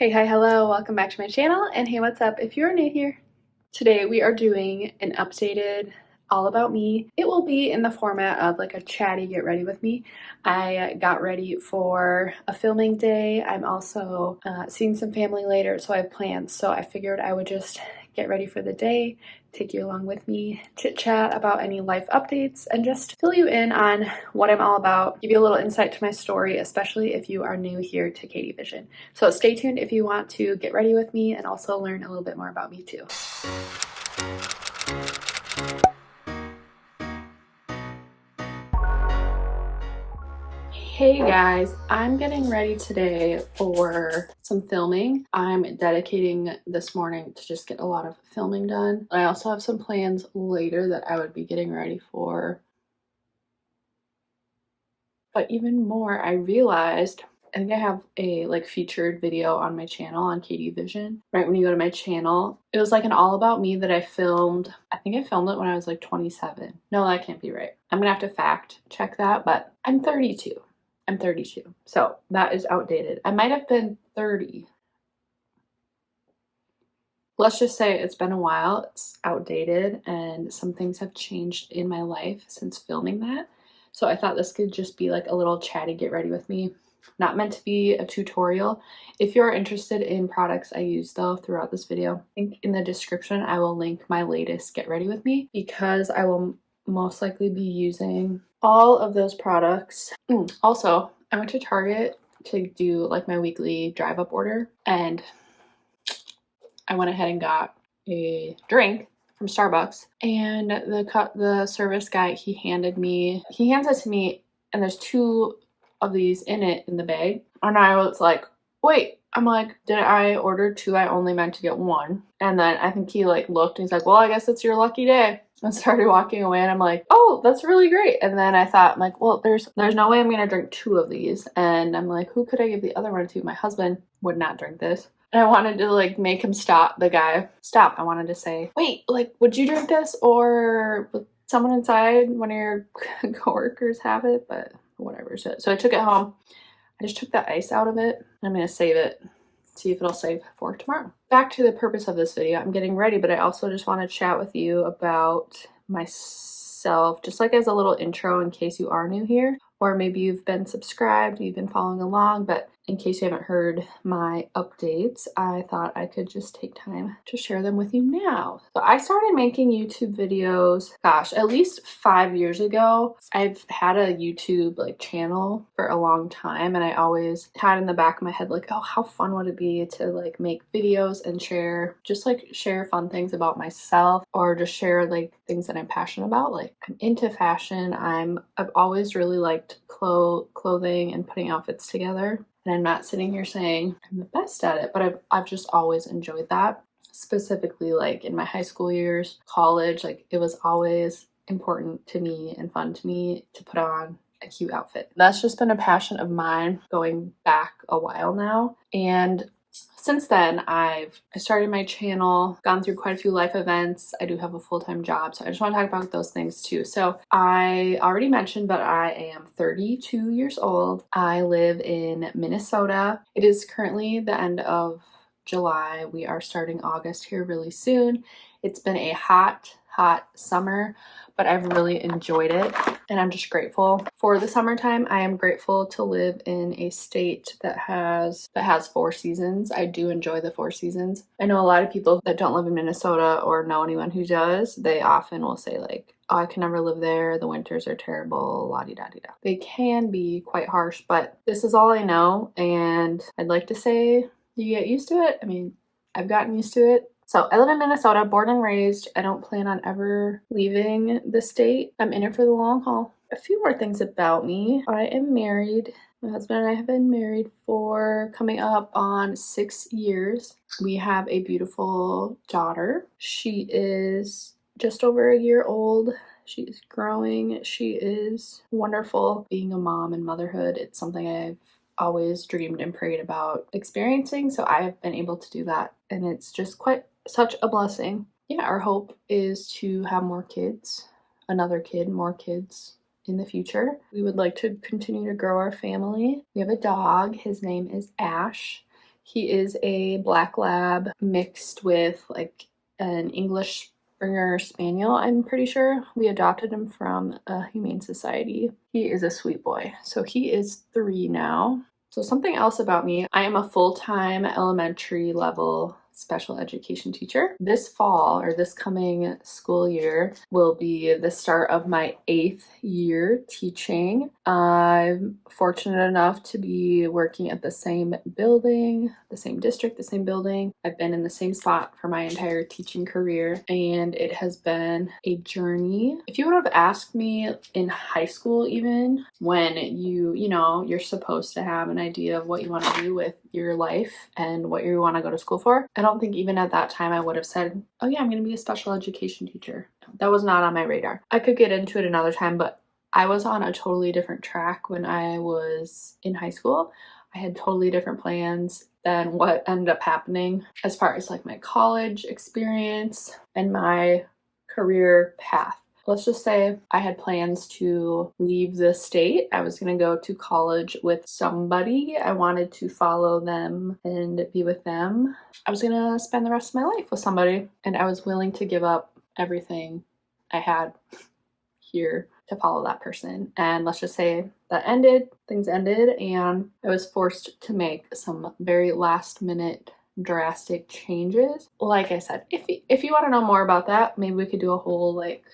Hey, hi, hello, welcome back to my channel, and hey, what's up if you're new here? Today we are doing an updated all about me. It will be in the format of like a chatty get ready with me. I got ready for a filming day. I'm also seeing some family later, so I have plans. So I figured I would just get ready for the day, take you along with me, chit chat about any life updates, and just fill you in on what I'm all about, give you a little insight to my story, especially if you are new here to KatieVision. So stay tuned if you want to get ready with me and also learn a little bit more about me too. Hey guys, I'm getting ready today for some filming. I'm dedicating this morning to just get a lot of filming done. I also have some plans later that I would be getting ready for. But even more, I realized I think I have a like featured video on my channel on KatieVision. Right when you go to my channel, it was like an all about me that I filmed. I think I filmed it when I was like 27. No, that can't be right. I'm gonna have to fact check that, but I'm 32. I'm 32, so that is outdated. I might have been 30. Let's just say it's been a while, it's outdated, and some things have changed in my life since filming that. So I thought this could just be like a little chatty get ready with me. Not meant to be a tutorial. If you're interested in products I use though throughout this video, I think in the description I will link my latest get ready with me because I will most likely be using all of those products. Also, I went to Target to do like my weekly drive up order, and I went ahead and got a drink from Starbucks, and the service guy, he hands it to me, and there's two of these in the bag, and I was like, wait, I'm like, did I order two? I only meant to get one. And then I think he like looked and he's like, well, I guess it's your lucky day, and started walking away. And I'm like, oh, that's really great. And then I thought, I'm like, well, there's no way I'm gonna drink two of these. And I'm like, who could I give the other one to? My husband would not drink this. And I wanted to like make him stop, the guy stop. I wanted to say, wait, like, would you drink this, or would someone inside, one of your coworkers, have it? But whatever. So I took it home. I just took the ice out of it. I'm gonna save it, see if it'll save for tomorrow. Back to the purpose of this video. I'm getting ready, but I also just want to chat with you about myself, just like as a little intro in case you are new here, or maybe you've been subscribed, you've been following along, but in case you haven't heard my updates, I thought I could just take time to share them with you now. So I started making YouTube videos, gosh, at least 5 years ago. I've had a YouTube like channel for a long time, and I always had in the back of my head like, oh, how fun would it be to like make videos and share fun things about myself, or just share like things that I'm passionate about. Like, I'm into fashion. I've always really liked clothing and putting outfits together. And I'm not sitting here saying I'm the best at it, but I've just always enjoyed that. Specifically, like in my high school years, college, like it was always important to me and fun to me to put on a cute outfit. That's just been a passion of mine going back a while now. And since then, I started my channel, gone through quite a few life events. I do have a full-time job, so I just want to talk about those things too. So I already mentioned, but I am 32 years old. I live in Minnesota. It is currently the end of July. We are starting August here really soon. It's been a hot summer, but I've really enjoyed it, and I'm just grateful for the summertime. I am grateful to live in a state that has 4 seasons. I do enjoy the 4 seasons. I know a lot of people that don't live in Minnesota or know anyone who does, they often will say like, oh, I can never live there, the winters are terrible, la-di-da-di-da. They can be quite harsh, but this is all I know, and I'd like to say you get used to it. I mean, I've gotten used to it. So I live in Minnesota, born and raised. I don't plan on ever leaving the state. I'm in it for the long haul. A few more things about me. I am married. My husband and I have been married for coming up on 6 years. We have a beautiful daughter. She is just over a year old. She is growing. She is wonderful. Being a mom and motherhood, it's something I've always dreamed and prayed about experiencing. So I have been able to do that, and it's just quite such a blessing. Yeah, our hope is to have more kids, more kids in the future. We would like to continue to grow our family. We have a dog. His name is Ash. He is a black lab mixed with like an English Springer Spaniel, I'm pretty sure. We adopted him from a humane society. He is a sweet boy. So he is 3 now. So something else about me, I am a full-time elementary level special education teacher. This fall, or this coming school year, will be the start of my 8th year teaching. I'm fortunate enough to be working at the same building, the same district, the same building. I've been in the same spot for my entire teaching career, and it has been a journey. If you would have asked me in high school, even when you're supposed to have an idea of what you want to do with your life and what you want to go to school for, I don't think even at that time I would have said, oh yeah, I'm going to be a special education teacher. That was not on my radar. I could get into it another time, but I was on a totally different track when I was in high school. I had totally different plans than what ended up happening as far as like my college experience and my career path. Let's just say I had plans to leave the state. I was going to go to college with somebody. I wanted to follow them and be with them. I was going to spend the rest of my life with somebody, and I was willing to give up everything I had here to follow that person. And let's just say that things ended, and I was forced to make some very last minute drastic changes. Like I said, if you want to know more about that, maybe we could do a whole like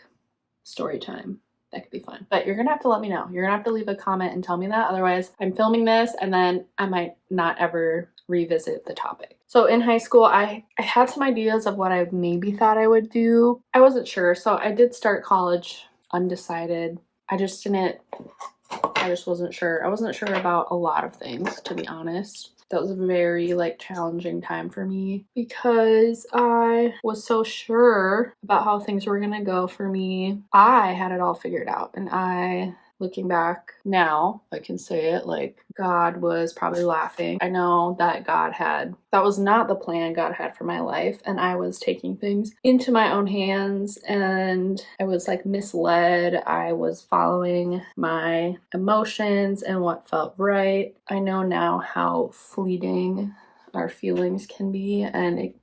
story time. That could be fun. But you're gonna have to let me know. You're gonna have to leave a comment and tell me that. Otherwise, I'm filming this and then I might not ever revisit the topic. So in high school, I had some ideas of what I maybe thought I would do. I wasn't sure. So I did start college undecided. I just wasn't sure. I wasn't sure about a lot of things, to be honest. That was a very like challenging time for me because I was so sure about how things were gonna go for me. I had it all figured out, and looking back now, I can say it like God was probably laughing. I know that that was not the plan God had for my life, and I was taking things into my own hands, and I was like misled. I was following my emotions and what felt right. I know now how fleeting our feelings can be, and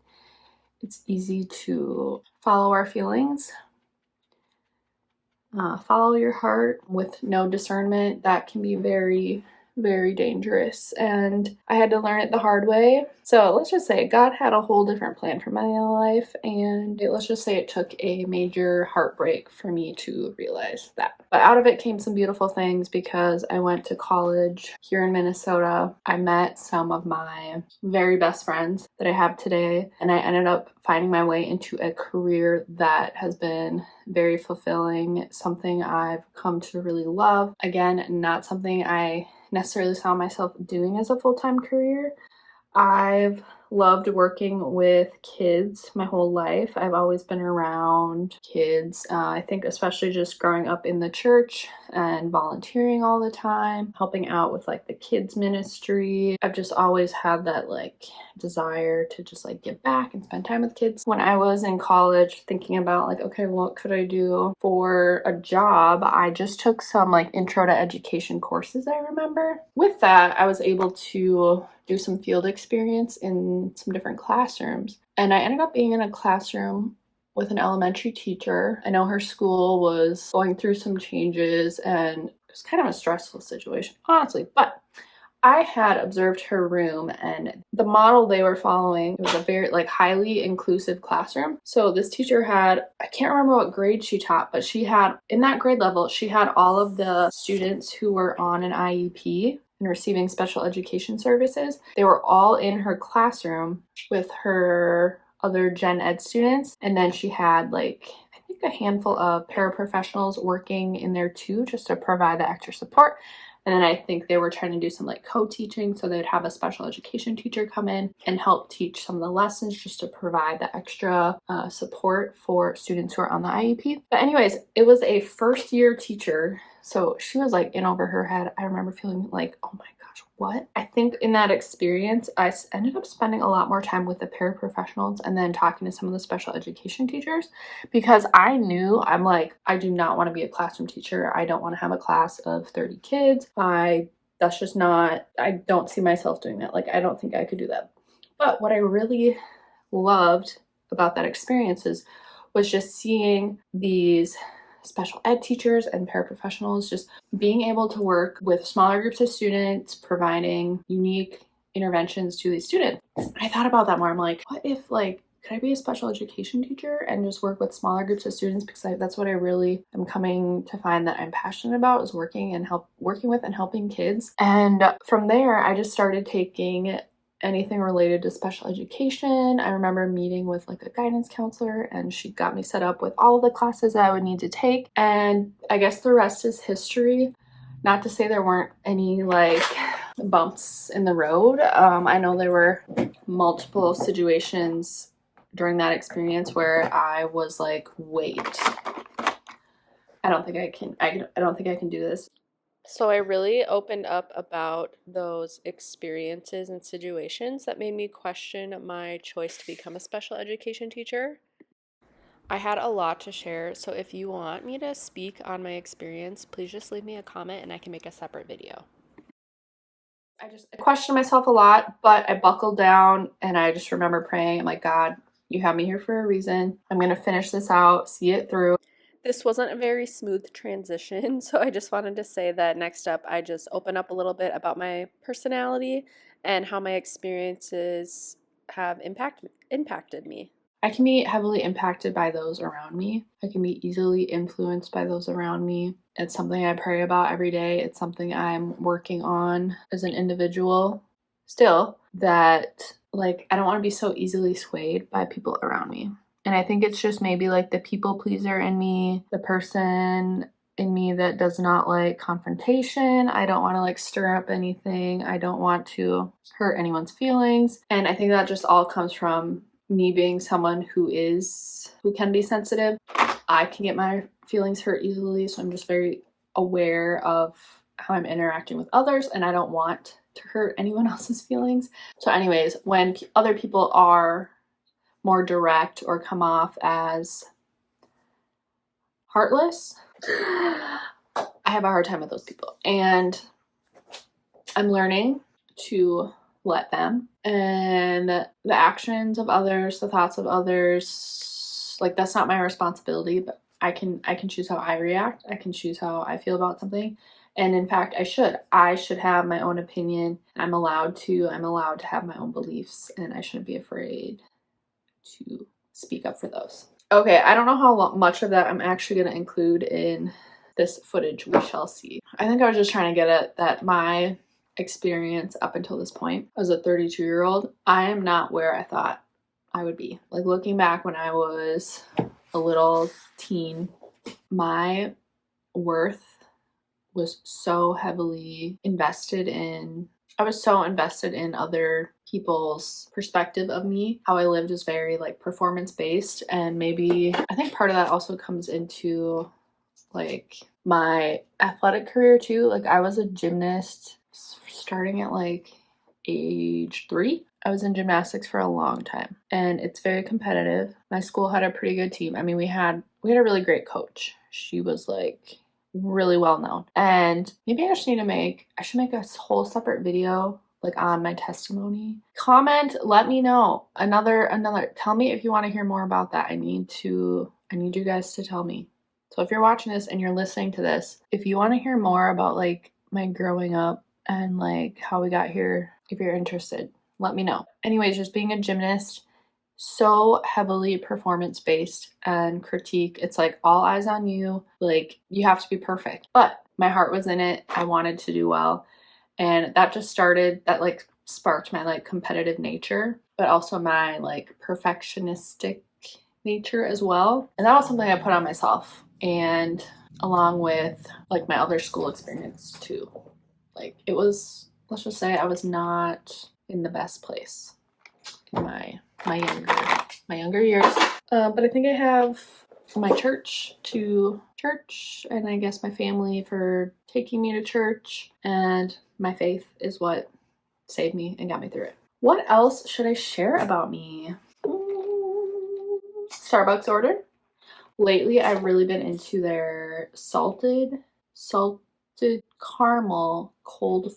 it's easy to follow our feelings. Follow your heart with no discernment. That can be very, very dangerous. And I had to learn it the hard way. So let's just say God had a whole different plan for my life. And let's just say it took a major heartbreak for me to realize that. But out of it came some beautiful things because I went to college here in Minnesota. I met some of my very best friends that I have today. And I ended up finding my way into a career that has been very fulfilling, something I've come to really love. Again, not something I necessarily saw myself doing as a full-time career. I've loved working with kids my whole life. I've always been around kids. I think especially just growing up in the church and volunteering all the time, helping out with like the kids ministry. I've just always had that like desire to just like give back and spend time with kids. When I was in college thinking about like, okay, what could I do for a job? I just took some like intro to education courses, I remember. With that, I was able to do some field experience in some different classrooms. And I ended up being in a classroom with an elementary teacher. I know her school was going through some changes and it was kind of a stressful situation, honestly. But I had observed her room, and the model they were following was a very like highly inclusive classroom. So this teacher had, I can't remember what grade she taught, but she had, in that grade level, she had all of the students who were on an IEP and receiving special education services. They were all in her classroom with her other gen ed students. And then she had like, I think a handful of paraprofessionals working in there too, just to provide the extra support. And then I think they were trying to do some like co-teaching, so they'd have a special education teacher come in and help teach some of the lessons just to provide the extra support for students who are on the IEP. But anyways, it was a first year teacher. So she was like in over her head. I remember feeling like, oh my gosh, what? I think in that experience, I ended up spending a lot more time with the paraprofessionals and then talking to some of the special education teachers, because I knew, I'm like, I do not want to be a classroom teacher. I don't want to have a class of 30 kids. That's just not, I don't see myself doing that. Like, I don't think I could do that. But what I really loved about that experience was just seeing these special ed teachers and paraprofessionals just being able to work with smaller groups of students, providing unique interventions to these students. I thought about that more. I'm like, what if could I be a special education teacher and just work with smaller groups of students? Because that's what I really am coming to find that I'm passionate about, is working with and helping kids. And from there, I just started taking anything related to special education. I remember meeting with like a guidance counselor, and she got me set up with all the classes that I would need to take. And I guess the rest is history. Not to say there weren't any like bumps in the road. I know there were multiple situations during that experience where I was like, wait, I don't think I can do this. So I really opened up about those experiences and situations that made me question my choice to become a special education teacher. I had a lot to share, so if you want me to speak on my experience, please just leave me a comment and I can make a separate video. I questioned myself a lot, but I buckled down and I just remember praying. I'm like, God, you have me here for a reason. I'm going to finish this out, see it through. This wasn't a very smooth transition, so I just wanted to say that next up, I just open up a little bit about my personality and how my experiences have impacted me. I can be heavily impacted by those around me. I can be easily influenced by those around me. It's something I pray about every day. It's something I'm working on as an individual still, that like I don't want to be so easily swayed by people around me. And I think it's just maybe like the people pleaser in me, the person in me that does not like confrontation. I don't want to like stir up anything. I don't want to hurt anyone's feelings. And I think that just all comes from me being someone who can be sensitive. I can get my feelings hurt easily, so I'm just very aware of how I'm interacting with others, and I don't want to hurt anyone else's feelings. So anyways, when other people are more direct or come off as heartless, I have a hard time with those people. And I'm learning to let them, and the actions of others, the thoughts of others, like that's not my responsibility, but I can choose how I react. I can choose how I feel about something. And in fact, I should have my own opinion. I'm allowed to have my own beliefs, and I shouldn't be afraid to speak up for those. Okay, I don't know how much of that I'm actually going to include in this footage. We shall see. I think I was just trying to get at that my experience up until this point as a 32-year-old, I am not where I thought I would be. Like looking back when I was a little teen, my worth was so heavily invested in, I was so invested in other people's perspective of me. How I lived is very like performance based, and maybe I think part of that also comes into like my athletic career too. Like I was a gymnast starting at like age 3. I was in gymnastics for a long time, and it's very competitive. My school had a pretty good team. I mean, we had a really great coach. She was like really well known. And maybe I should make a whole separate video like on my testimony. Comment, let me know. Another tell me if you want to hear more about that. I need you guys to tell me. So if you're watching this and you're listening to this, if you want to hear more about like my growing up and like how we got here, if you're interested, let me know. Anyways, just being a gymnast, so heavily performance based and critique. It's like all eyes on you. Like you have to be perfect. But my heart was in it. I wanted to do well. And that like sparked my like competitive nature, but also my like perfectionistic nature as well. And that was something I put on myself, and along with like my other school experience too. Like it was, let's just say I was not in the best place in my younger years. But I think I have my church, and I guess my family for taking me to church, and my faith is what saved me and got me through it. What else should I share about me? Starbucks order. Lately, I've really been into their salted caramel cold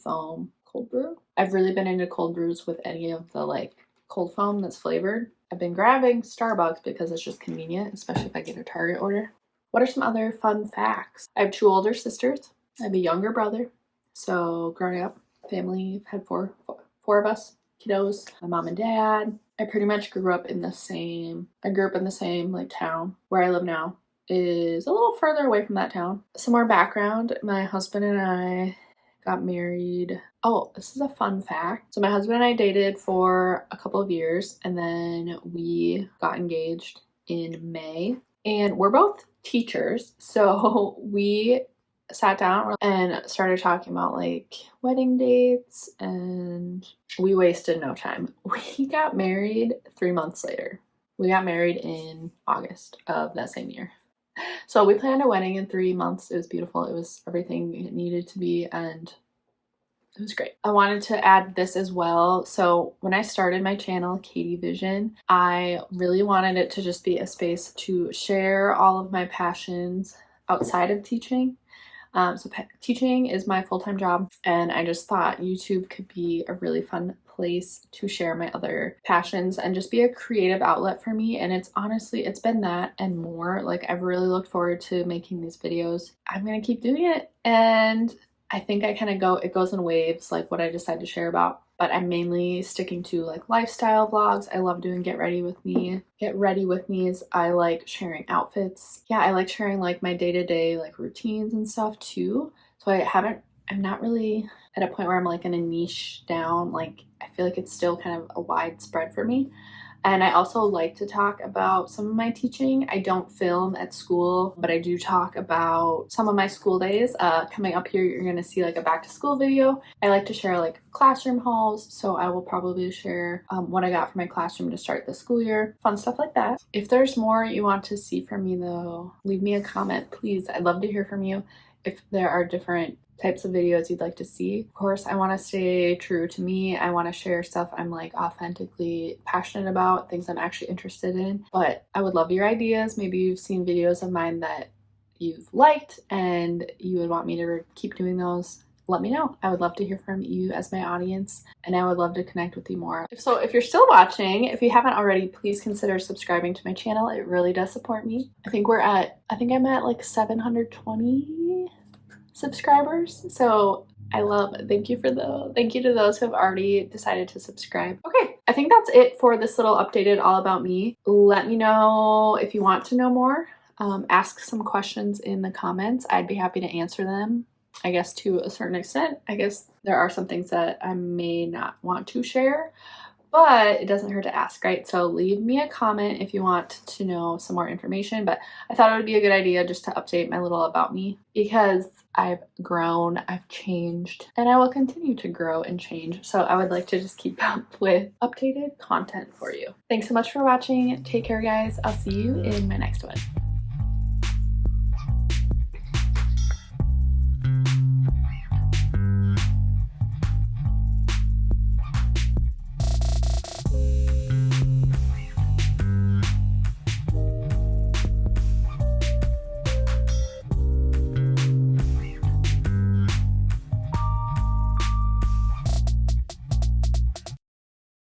brew. I've really been into cold brews with any of the like cold foam that's flavored. I've been grabbing Starbucks because it's just convenient, especially if I get a Target order. What are some other fun facts? I have 2 older sisters. I have a younger brother. So growing up, family had four of us kiddos, my mom and dad. I pretty much grew up in the same like town. Where I live now is a little further away from that town. Some more background, my husband and I got married. Oh, this is a fun fact. So my husband and I dated for a couple of years, and then we got engaged in May. And we're both teachers, so we sat down and started talking about like wedding dates, and we wasted no time. We got married 3 months later. We got married in August of that same year. So we planned a wedding in 3 months. It was beautiful. It was everything it needed to be, and it was great. I wanted to add this as well. So when I started my channel, KatieVision, I really wanted it to just be a space to share all of my passions outside of teaching. Teaching is my full-time job, and I just thought YouTube could be a really fun place to share my other passions and just be a creative outlet for me. And it's been that and more. Like, I've really looked forward to making these videos. I'm gonna keep doing it, and I think it goes in waves, like what I decide to share about. But I'm mainly sticking to like lifestyle vlogs. I love doing get ready with me. Get ready with me's. I like sharing outfits. Yeah, I like sharing like my day-to-day like routines and stuff too. So I'm not really at a point where I'm like in a niche down. Like, I feel like it's still kind of a widespread for me. And I also like to talk about some of my teaching. I don't film at school, but I do talk about some of my school days. Coming up here, you're gonna see like a back to school video. I like to share like classroom hauls, so I will probably share what I got for my classroom to start the school year. Fun stuff like that. If there's more you want to see from me though, leave me a comment, please. I'd love to hear from you. If there are different types of videos you'd like to see. Of course, I want to stay true to me. I want to share stuff I'm like authentically passionate about, things I'm actually interested in. But I would love your ideas. Maybe you've seen videos of mine that you've liked and you would want me to keep doing those. Let me know. I would love to hear from you as my audience, and I would love to connect with you more. If you're still watching, if you haven't already, please consider subscribing to my channel. It really does support me. I think I'm at like 720 subscribers. So thank you to those who have already decided to subscribe. Okay, I think that's it for this little updated all about me. Let me know if you want to know more. Ask some questions in the comments. I'd be happy to answer them. I guess to a certain extent. I guess there are some things that I may not want to share, but it doesn't hurt to ask, right? So leave me a comment if you want to know some more information. But I thought it would be a good idea just to update my little about me, because I've grown, I've changed, and I will continue to grow and change. So I would like to just keep up with updated content for you. Thanks so much for watching. Take care, guys. I'll see you in my next one.